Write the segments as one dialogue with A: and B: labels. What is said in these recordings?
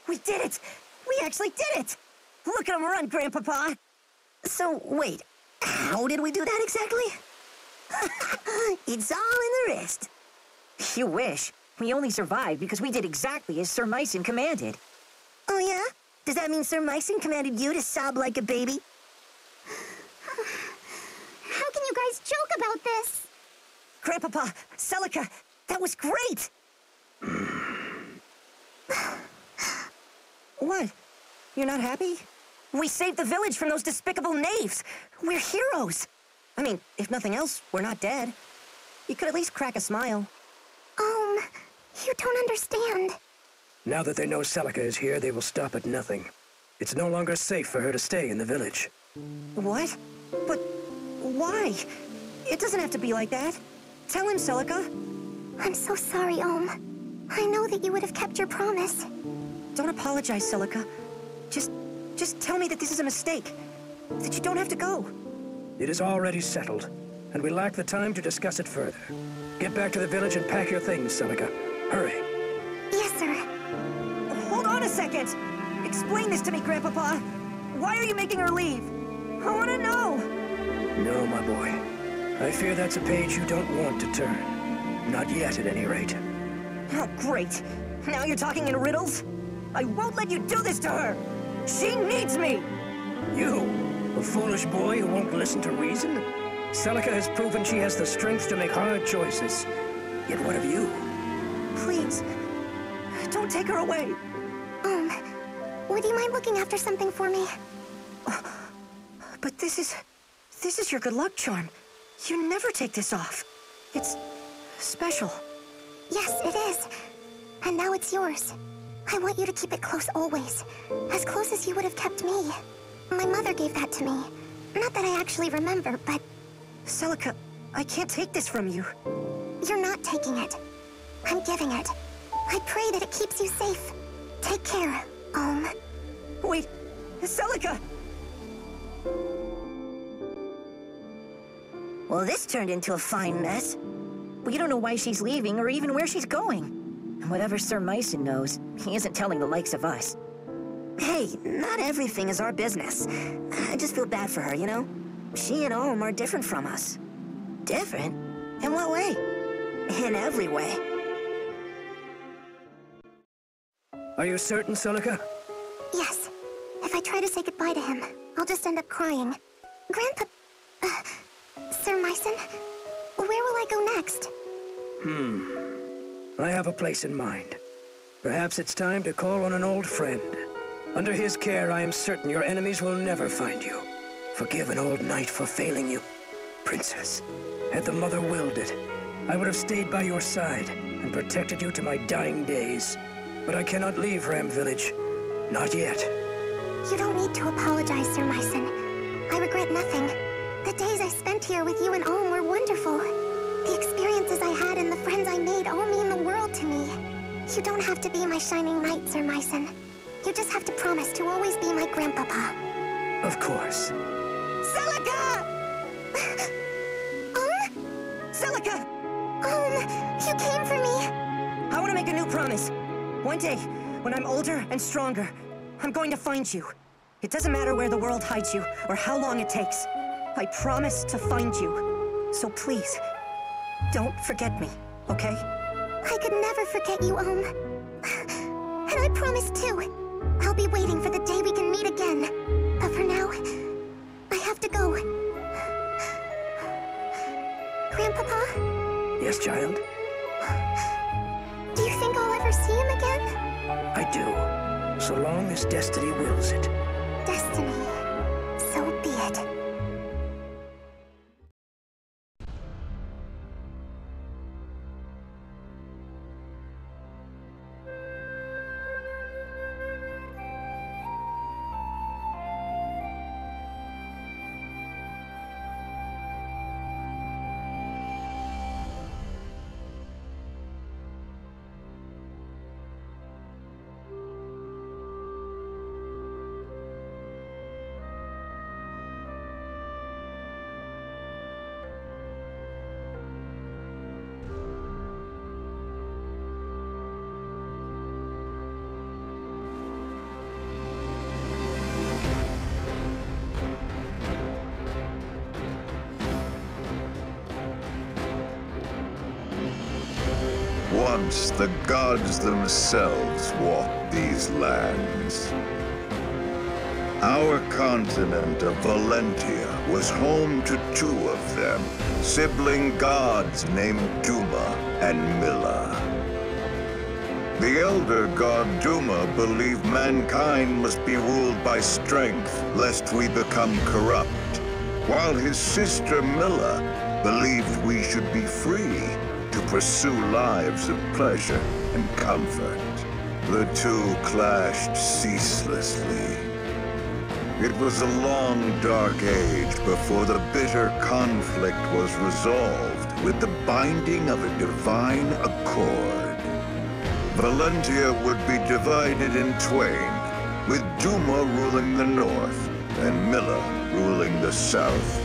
A: We did it! We actually did it! Look at him run, Grandpapa! So, wait, how did we do that exactly? It's all in the wrist. You wish. We only survived because we did exactly as Sir Myson commanded. Oh yeah? Does that mean Sir Myson commanded you to sob like a baby?
B: How can you guys joke about this?
A: Grandpapa, Celica, that was great! What? You're not happy? We saved the village from those despicable knaves! We're heroes! I mean, if nothing else, we're not dead. You could at least crack a smile.
B: You don't understand.
C: Now that they know Celica is here, they will stop at nothing. It's no longer safe for her to stay in the village.
A: What? But why? It doesn't have to be like that. Tell him, Celica.
B: I'm so sorry, I know that you would have kept your promise.
A: Don't apologize, Celica. Just tell me that this is a mistake. That you don't have to go.
C: It is already settled, and we lack the time to discuss it further. Get back to the village and pack your things, Celica. Hurry.
B: Yes, sir.
A: Hold on a second! Explain this to me, Grandpapa. Why are you making her leave? I want to know!
C: No, my boy. I fear that's a page you don't want to turn. Not yet, at any rate.
A: Oh, great. Now you're talking in riddles? I won't let you do this to her! She needs me!
C: You? A foolish boy who won't listen to reason? Celica has proven she has the strength to make hard choices. Yet what of you?
A: Please, don't take her away.
B: Would you mind looking after something for me?
A: But this is your good luck charm. You never take this off. It's special.
B: Yes, it is. And now it's yours. I want you to keep it close always. As close as you would have kept me. My mother gave that to me. Not that I actually remember, but...
A: Celica, I can't take this from you.
B: You're not taking it. I'm giving it. I pray that it keeps you safe. Take care,
A: Wait, Celica! Well, this turned into a fine mess. We don't know why she's leaving or even where she's going. And whatever Sir Myson knows, he isn't telling the likes of us. Hey, not everything is our business. I just feel bad for her, you know? She and Olm are different from us. Different? In what way? In every way.
C: Are you certain, Celica?
B: Yes. If I try to say goodbye to him, I'll just end up crying. Sir Myson, where will I go next?
C: I have a place in mind. Perhaps it's time to call on an old friend. Under his care, I am certain your enemies will never find you. Forgive an old knight for failing you. Princess, had the Mother willed it, I would have stayed by your side and protected you to my dying days. But I cannot leave Ram Village. Not yet.
B: You don't need to apologize, Sir Myson. I regret nothing. The days I spent here with you and Olm were wonderful. The experiences I had and the friends I made all mean the world to me. You don't have to be my shining knight, Sir Myson. You just have to promise to always be my grandpapa.
C: Of course.
A: Celica! Celica!
B: You came for me!
A: I want to make a new promise. One day, when I'm older and stronger, I'm going to find you. It doesn't matter where the world hides you, or how long it takes. I promise to find you. So please, don't forget me, okay?
B: I could never forget you, And I promise too. I'll be waiting for the day we can meet again. But for now, I have to go. Grandpapa?
C: Yes, child?
B: Do you think I'll ever see him again?
C: I do. So long as destiny wills it.
B: Destiny. So be it.
D: once the gods themselves walked these lands. Our continent of Valentia was home to two of them, sibling gods named Duma and Milla. The elder god Duma believed mankind must be ruled by strength, lest we become corrupt, while his sister Milla believed we should be free to pursue lives of pleasure and comfort. The two clashed ceaselessly. It was a long, dark age before the bitter conflict was resolved with the binding of a divine accord. Valentia would be divided in twain, with Duma ruling the north and Milla ruling the south.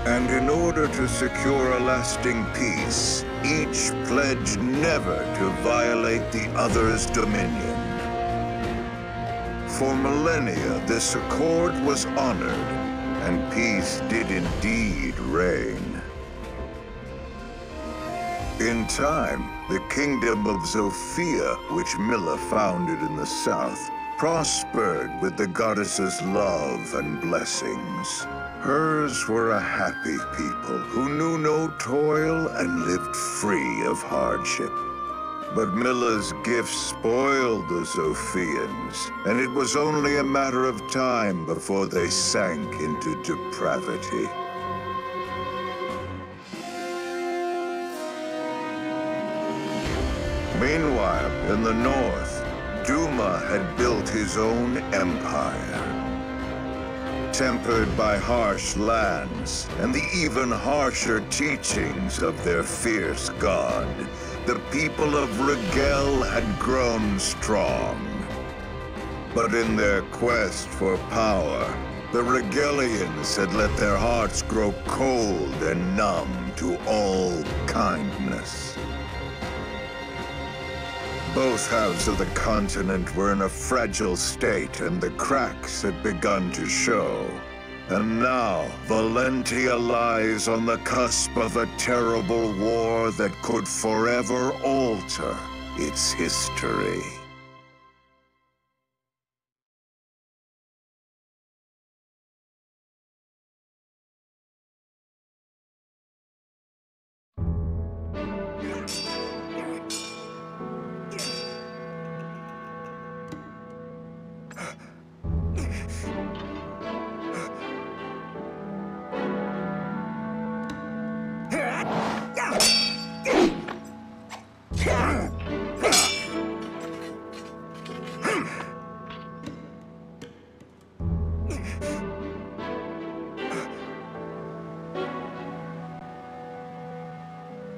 D: And in order to secure a lasting peace, each pledged never to violate the other's dominion. For millennia, this accord was honored, and peace did indeed reign. In time, the kingdom of Zofia, which Milla founded in the south, prospered with the goddess's love and blessings. Hers were a happy people who knew no toil and lived free of hardship. But Milla's gifts spoiled the Zophians, and it was only a matter of time before they sank into depravity. Meanwhile, in the north, Duma had built his own empire. Tempered by harsh lands and the even harsher teachings of their fierce god, the people of Rigel had grown strong. But in their quest for power, the Rigelians had let their hearts grow cold and numb to all kindness. Both halves of the continent were in a fragile state, and the cracks had begun to show. And now, Valentia lies on the cusp of a terrible war that could forever alter its history.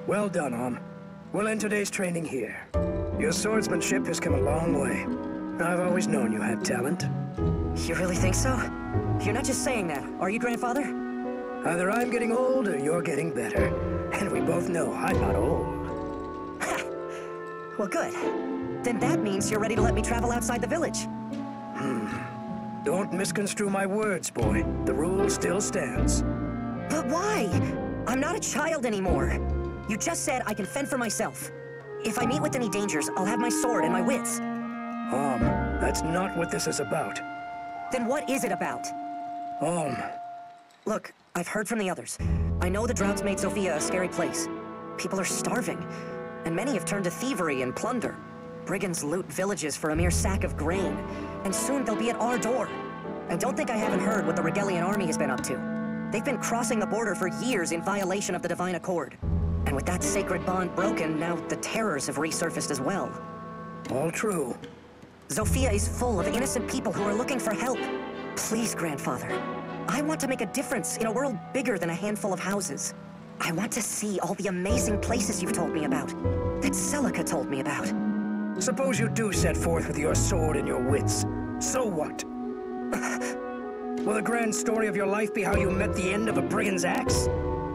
C: Well done, Om. We'll end today's training here. Your swordsmanship has come a long way. I've always known you had talent.
A: You really think so? You're not just saying that, are you, Grandfather?
C: Either I'm getting old or you're getting better. And we both know I'm not old.
A: Well, good. Then that means you're ready to let me travel outside the village.
C: Don't misconstrue my words, boy. The rule still stands.
A: But why? I'm not a child anymore. You just said I can fend for myself. If I meet with any dangers, I'll have my sword and my wits.
C: That's not what this is about.
A: Then what is it about? Look, I've heard from the others. I know the drought's made Zofia a scary place. People are starving, and many have turned to thievery and plunder. Brigands loot villages for a mere sack of grain, and soon they'll be at our door. And don't think I haven't heard what the Rigelian army has been up to. They've been crossing the border for years in violation of the Divine Accord. And with that sacred bond broken, now the terrors have resurfaced as well.
C: All true.
A: Zofia is full of innocent people who are looking for help. Please, Grandfather. I want to make a difference in a world bigger than a handful of houses. I want to see all the amazing places you've told me about, that Celica told me about.
C: Suppose you do set forth with your sword and your wits. So what? Will the grand story of your life be how you met the end of a brigand's axe?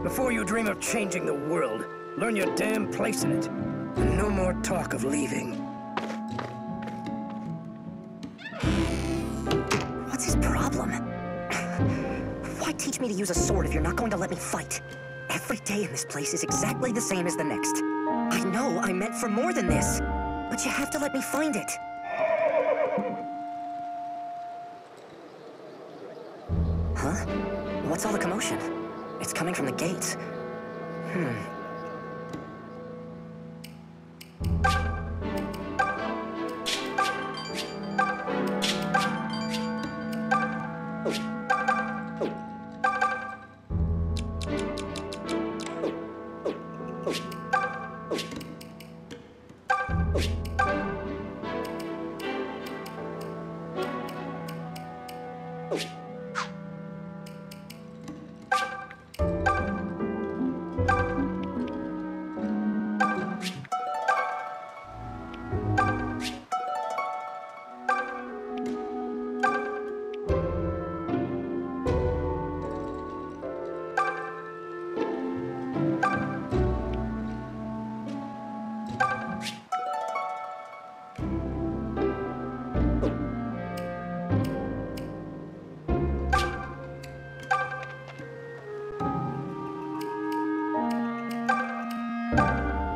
C: Before you dream of changing the world, learn your damn place in it. And no more talk of leaving.
A: What's his problem? Why teach me to use a sword if you're not going to let me fight? Every day in this place is exactly the same as the next. I know I meant for more than this. But you have to let me find it. Huh? What's all the commotion? It's coming from the gates.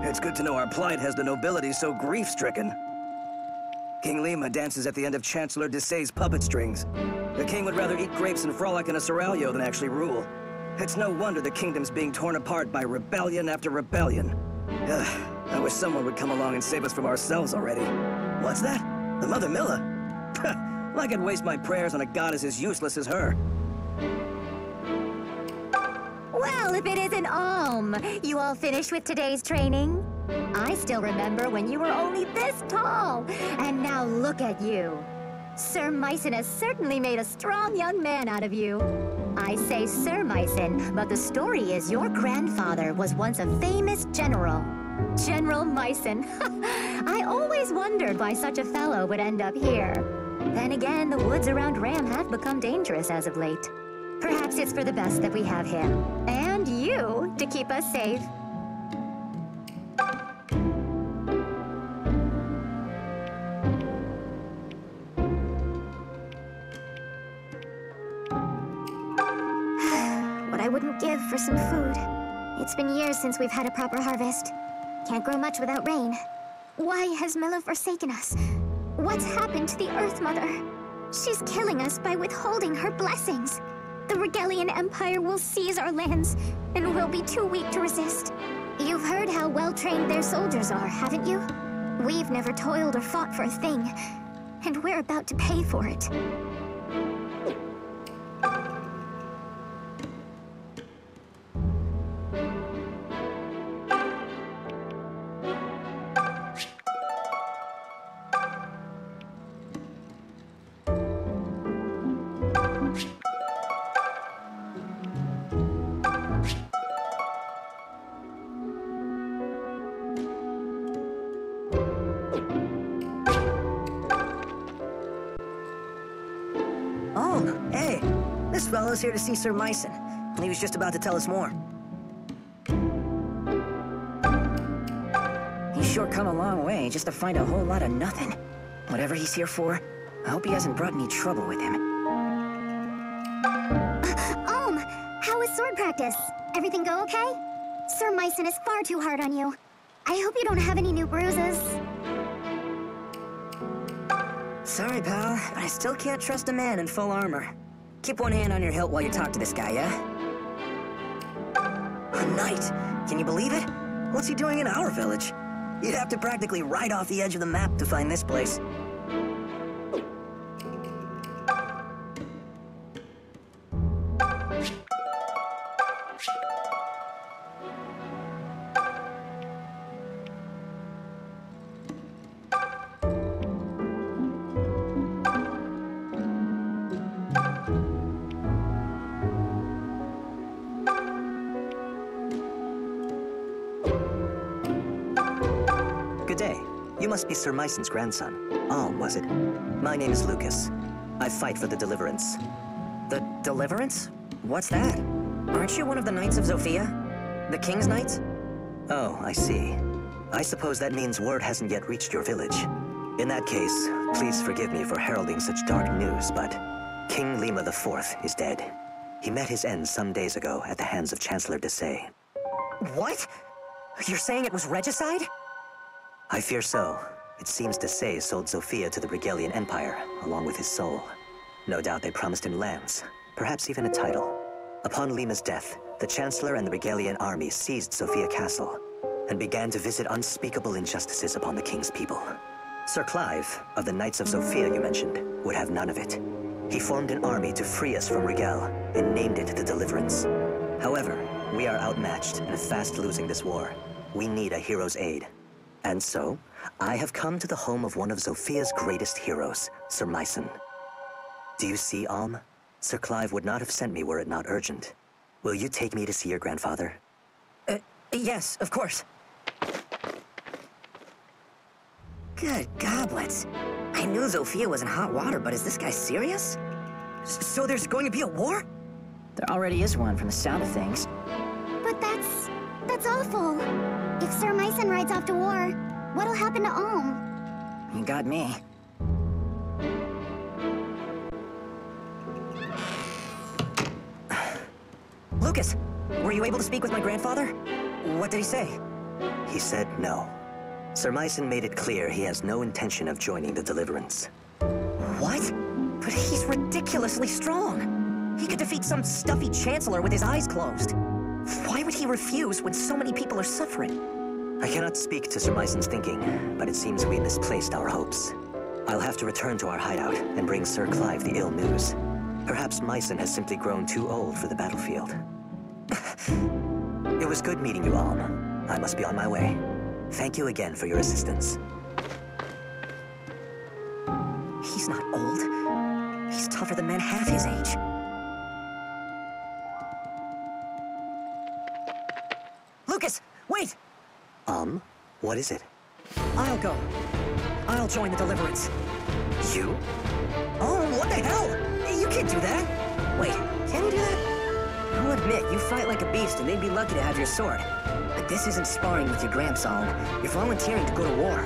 E: It's good to know our plight has the nobility so grief-stricken. King Lima dances at the end of Chancellor Desay's puppet strings. The king would rather eat grapes and frolic in a seraglio than actually rule. It's no wonder the kingdom's being torn apart by rebellion after rebellion. I wish someone would come along and save us from ourselves already. What's that? The Mother Milla? I could waste my prayers on a goddess as useless as her.
F: Well, if it isn't Alm, you all finished with today's training? I still remember when you were only this tall, and now look at you. Sir Mycen has certainly made a strong young man out of you. I say Sir Mycen, but the story is your grandfather was once a famous general. General Mycen. I always wondered why such a fellow would end up here. Then again, the woods around Ram have become dangerous as of late. Perhaps it's for the best that we have him, and you, to keep us safe.
B: What I wouldn't give for some food. It's been years since we've had a proper harvest. Can't grow much without rain. Why has Milla forsaken us? What's happened to the Earth Mother? She's killing us by withholding her blessings. The Regalian Empire will seize our lands, and we'll be too weak to resist. You've heard how well-trained their soldiers are, haven't you? We've never toiled or fought for a thing, and we're about to pay for it.
A: Hey, this fellow's here to see Sir Mycen. He was just about to tell us more. He's sure come a long way just to find a whole lot of nothing. Whatever he's here for, I hope he hasn't brought any trouble with him.
B: How is sword practice? Everything go okay? Sir Mycen is far too hard on you. I hope you don't have any new bruises.
A: Sorry, pal, but I still can't trust a man in full armor. Keep one hand on your hilt while you talk to this guy, yeah? A knight! Can you believe it? What's he doing in our village? You'd have to practically ride off the edge of the map to find this place.
G: Good day. You must be Sir Mycen's grandson. Alm, was it? My name is Lucas. I fight for the Deliverance.
A: The Deliverance? What's that? Aren't you one of the Knights of Zofia? The King's Knights?
G: Oh, I see. I suppose that means word hasn't yet reached your village. In that case, please forgive me for heralding such dark news, but King Lima IV is dead. He met his end some days ago at the hands of Chancellor Desay.
A: What? You're saying it was regicide?
G: I fear so. It seems Desai sold Sophia to the Regalian Empire, along with his soul. No doubt they promised him lands, perhaps even a title. Upon Lima's death, the Chancellor and the Regalian army seized Sophia Castle, and began to visit unspeakable injustices upon the king's people. Sir Clive, of the Knights of Sophia you mentioned, would have none of it. He formed an army to free us from Rigel, and named it the Deliverance. However, we are outmatched and fast losing this war. We need a hero's aid. And so, I have come to the home of one of Sophia's greatest heroes, Sir Myson. Do you see, Alm? Sir Clive would not have sent me were it not urgent. Will you take me to see your grandfather?
A: Yes, of course. Good goblets. I knew Sophia was in hot water, but is this guy serious? So there's going to be a war? There already is one from the sound of things.
B: But that's awful. If Sir Myson rides off to war, what'll happen to Alm?
A: You got me. Lucas, were you able to speak with my grandfather? What did he say?
G: He said no. Sir Myson made it clear he has no intention of joining the Deliverance.
A: What? But he's ridiculously strong. He could defeat some stuffy chancellor with his eyes closed. Why would he refuse when so many people are suffering?
G: I cannot speak to Sir Myson's thinking, but it seems we misplaced our hopes. I'll have to return to our hideout and bring Sir Clive the ill news. Perhaps Myson has simply grown too old for the battlefield. It was good meeting you, Alm. I must be on my way. Thank you again for your assistance.
A: He's not old. He's tougher than men half his age. Lucas, wait!
G: What is it?
A: I'll go. I'll join the Deliverance.
G: You?
A: Oh, what the hell? You can't do that. Wait, can you do that? I'll admit, you fight like a beast and they'd be lucky to have your sword. But this isn't sparring with your grandson. You're volunteering to go to war.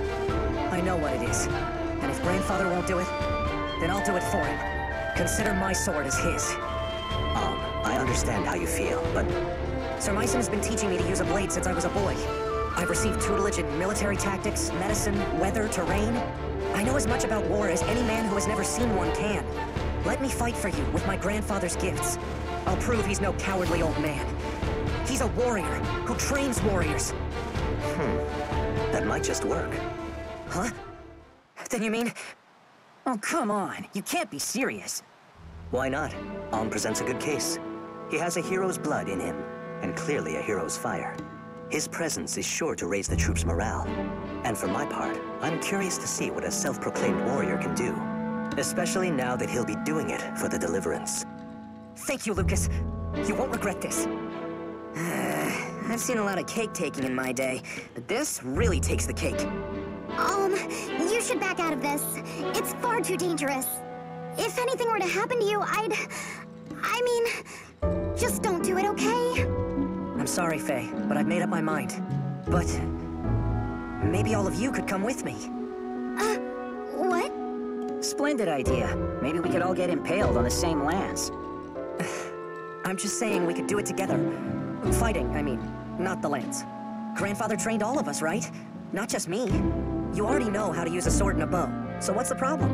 A: I know what it is. And if grandfather won't do it, then I'll do it for him. Consider my sword as his.
G: I understand how you feel, but...
A: Sir Myson has been teaching me to use a blade since I was a boy. I've received tutelage in military tactics, medicine, weather, terrain. I know as much about war as any man who has never seen one can. Let me fight for you with my grandfather's gifts. I'll prove he's no cowardly old man. He's a warrior who trains warriors.
G: That might just work.
A: Huh? Then you mean... Oh, come on. You can't be serious.
G: Why not? Alm presents a good case. He has a hero's blood in him, and clearly a hero's fire. His presence is sure to raise the troops' morale. And for my part, I'm curious to see what a self-proclaimed warrior can do. Especially now that he'll be doing it for the Deliverance.
A: Thank you, Lucas. You won't regret this. I've seen a lot of cake-taking in my day, but this really takes the cake.
B: You should back out of this. It's far too dangerous. If anything were to happen to you, I mean, just don't do it, okay?
A: I'm sorry, Faye, but I've made up my mind. But maybe all of you could come with me.
B: What?
A: Splendid idea. Maybe we could all get impaled on the same lance. I'm just saying we could do it together. Fighting, I mean, not the lance. Grandfather trained all of us, right? Not just me. You already know how to use a sword and a bow, so what's the problem?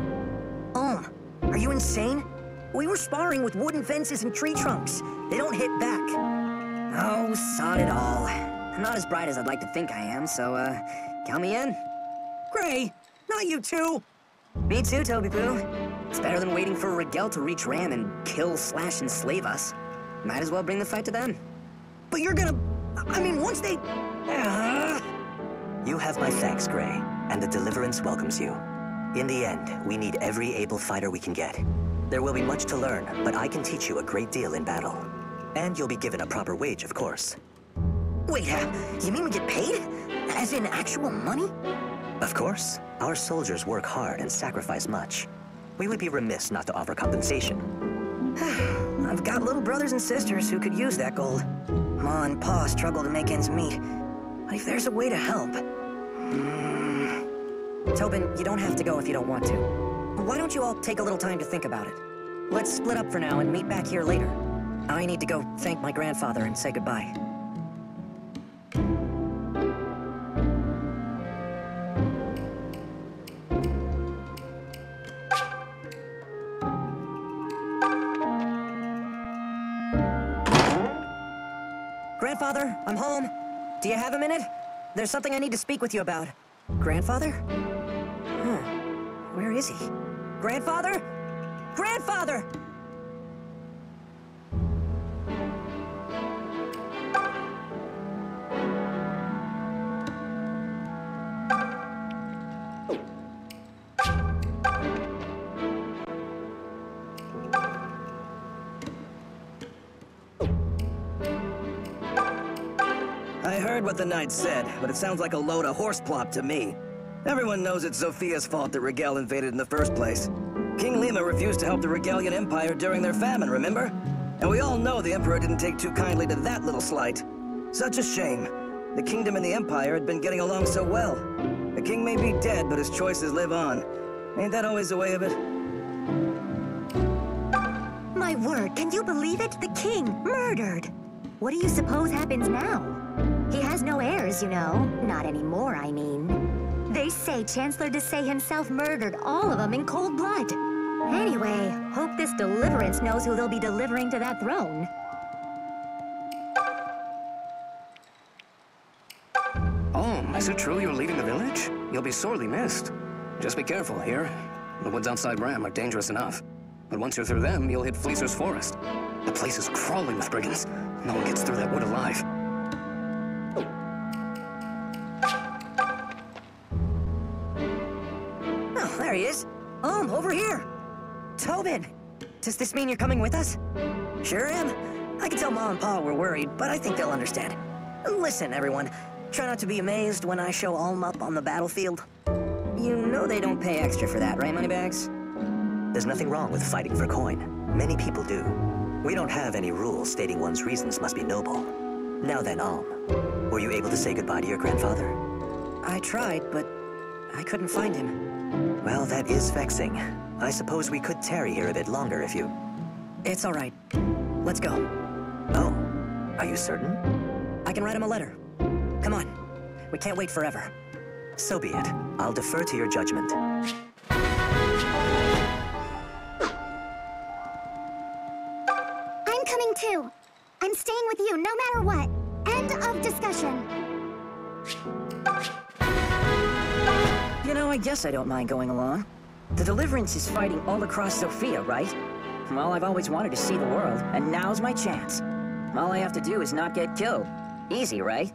A: Are you insane? We were sparring with wooden fences and tree trunks. They don't hit back. Oh, sod it all. I'm not as bright as I'd like to think I am, so, count me in. Gray, not you too. Me too, Toby Poo. It's better than waiting for Rigel to reach Ram and kill, slash, and slave us. Might as well bring the fight to them. But you're gonna... I mean, once they...
G: You have my thanks, Gray, and the Deliverance welcomes you. In the end, we need every able fighter we can get. There will be much to learn, but I can teach you a great deal in battle. And you'll be given a proper wage, of course.
A: Wait, you mean we get paid? As in actual money?
G: Of course. Our soldiers work hard and sacrifice much. We would be remiss not to offer compensation.
A: I've got little brothers and sisters who could use that gold. Ma and Pa struggle to make ends meet. But if there's a way to help... Tobin, you don't have to go if you don't want to. Why don't you all take a little time to think about it? Let's split up for now and meet back here later. I need to go thank my grandfather and say goodbye. Grandfather, I'm home. Do you have a minute? There's something I need to speak with you about. Grandfather? Huh. Where is he? Grandfather? Grandfather!
E: I heard what the knight said, but it sounds like a load of horseplop to me. Everyone knows it's Sophia's fault that Rigel invaded in the first place. King Lima refused to help the Regalian Empire during their famine, remember? And we all know the Emperor didn't take too kindly to that little slight. Such a shame. The kingdom and the Empire had been getting along so well. The king may be dead, but his choices live on. Ain't that always the way of it?
F: My word, can you believe it? The king, murdered! What do you suppose happens now? He has no heirs, you know. Not anymore, I mean. They say Chancellor Desai himself murdered all of them in cold blood. Anyway, hope this deliverance knows who they'll be delivering to that throne.
H: Oh, is it true you're leaving the village? You'll be sorely missed. Just be careful here. The woods outside Ram are dangerous enough. But once you're through them, you'll hit Fleecer's Forest. The place is crawling with brigands. No one gets through that wood alive.
A: Oh, there he is. Over here. Tobin! Does this mean you're coming with us? Sure am. I can tell Mom and Pa we're worried, but I think they'll understand. Listen, everyone. Try not to be amazed when I show Alm up on the battlefield. You know they don't pay extra for that, right, Moneybags?
G: There's nothing wrong with fighting for coin. Many people do. We don't have any rules stating one's reasons must be noble. Now then, Alm, were you able to say goodbye to your grandfather?
A: I tried, but I couldn't find him.
G: Well, that is vexing. I suppose we could tarry here a bit longer if you...
A: It's all right. Let's go.
G: Oh, are you certain?
A: I can write him a letter. Come on. We can't wait forever.
G: So be it. I'll defer to your judgment.
B: I'm coming too. I'm staying with you no matter what. End of discussion.
A: You know, I guess I don't mind going along. The Deliverance is fighting all across Sophia, right? Well, I've always wanted to see the world, and now's my chance. All I have to do is not get killed. Easy, right?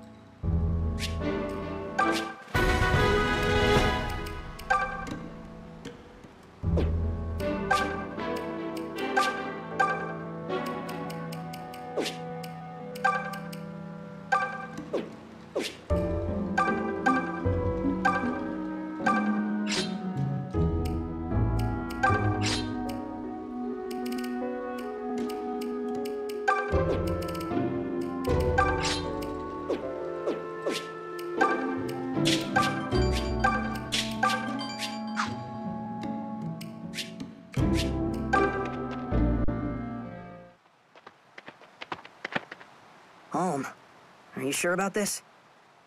A: Are you sure about this?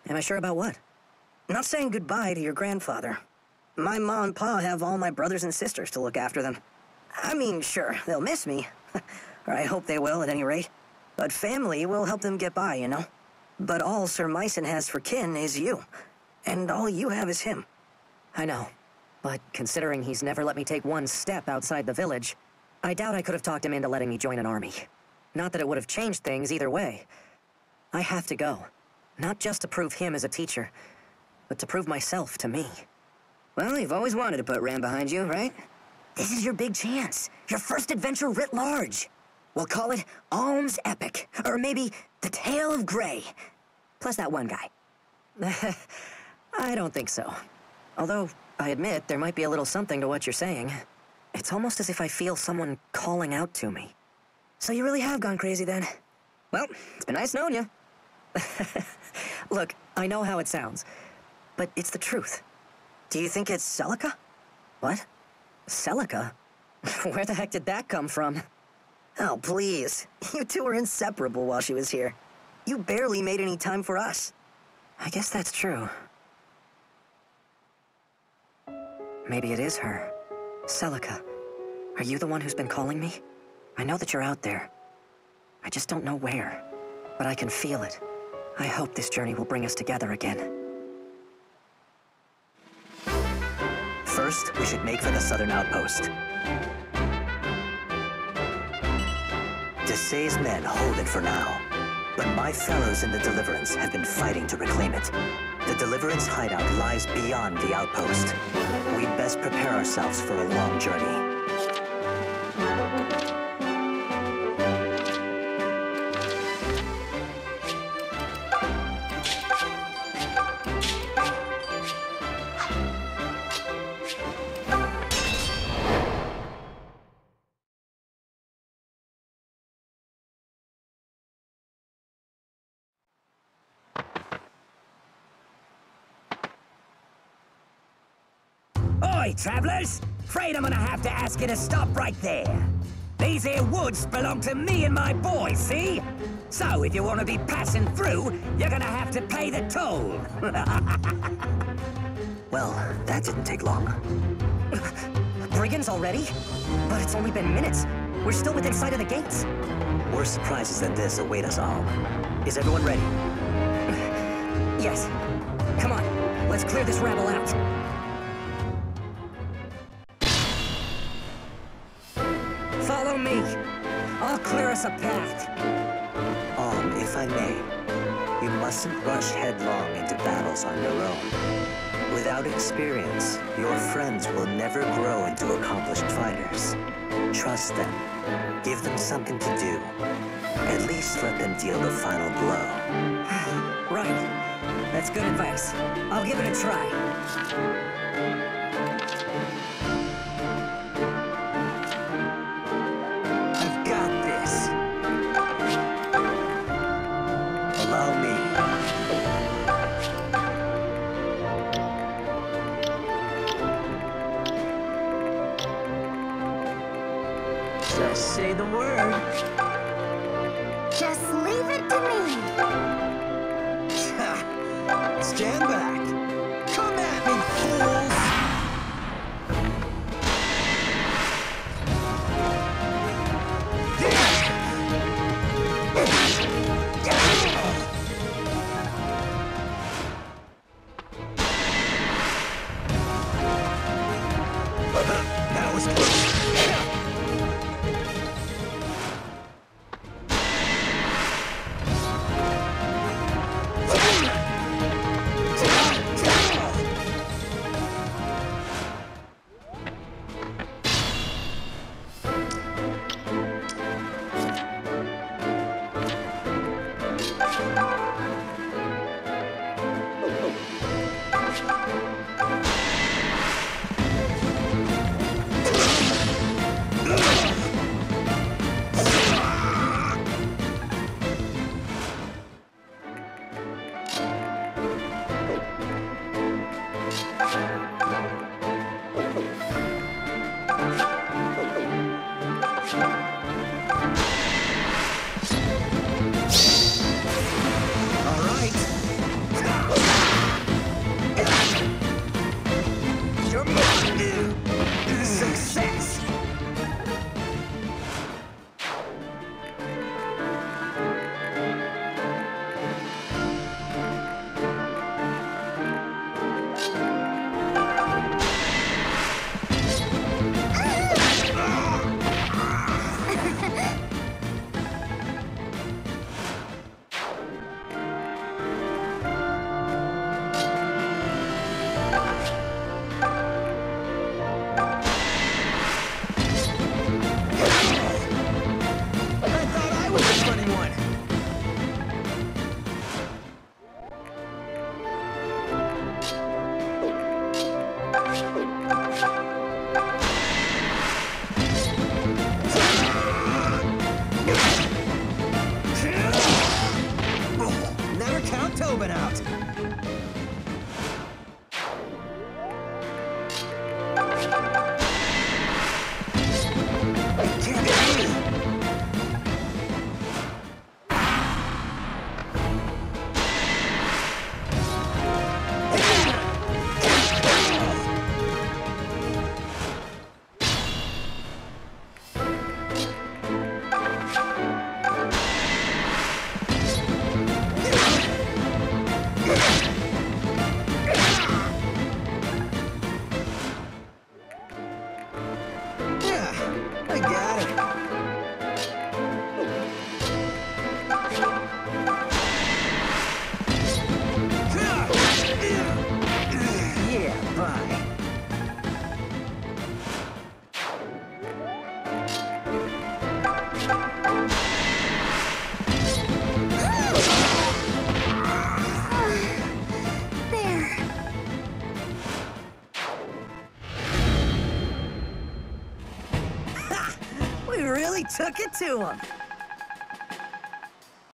A: Am I sure about what? I'm not saying goodbye to your grandfather. My mom and pa have all my brothers and sisters to look after them. I mean, sure, they'll miss me. Or I hope they will, at any rate. But family will help them get by, you know? But all Sir Myson has for kin is you. And all you have is him. I know. But considering he's never let me take one step outside the village, I doubt I could have talked him into letting me join an army. Not that it would have changed things either way. I have to go. Not just to prove him as a teacher, but to prove myself to me. Well, you've always wanted to put Ram behind you, right? This is your big chance. Your first adventure writ large. We'll call it Alm's Epic, or maybe The Tale of Grey. Plus that one guy. I don't think so. Although, I admit, there might be a little something to what you're saying. It's almost as if I feel someone calling out to me. So you really have gone crazy then? Well, it's been nice knowing you. Look, I know how it sounds, but it's the truth. Do you think it's Celica? What? Celica? Where the heck did that come from? Oh, please. You two were inseparable while she was here. You barely made any time for us. I guess that's true. Maybe it is her. Celica, are you the one who's been calling me? I know that you're out there. I just don't know where.
G: but I can feel it. I hope this journey will bring us together again. First, we should make for the southern outpost. Desai's men hold it for now, but my fellows in the Deliverance have been fighting to reclaim it. The Deliverance hideout lies beyond the outpost. We'd best prepare ourselves for a long journey.
I: Oi, travellers! Afraid I'm gonna have to ask you to stop right there. These here woods belong to me and my boys, see? So if you want to be passing through, you're gonna have to pay the toll.
G: Well, that didn't take long.
A: Brigands already? But it's only been minutes. We're still within sight of the gates.
G: Worse surprises than this await us all. Is everyone ready?
A: Yes. Come on, let's clear this rabble out. Follow me. I'll clear us a path.
G: If I may, you mustn't rush headlong into battles on your own. Without experience, your friends will never grow into accomplished fighters. Trust them. Give them something to do. At least let them deal the final blow.
A: Right. That's good advice. I'll give it a try.
I: Just say the word.
B: Just leave it to me.
I: Stand back. Come at me, fools! That was close.
E: We really took it to him.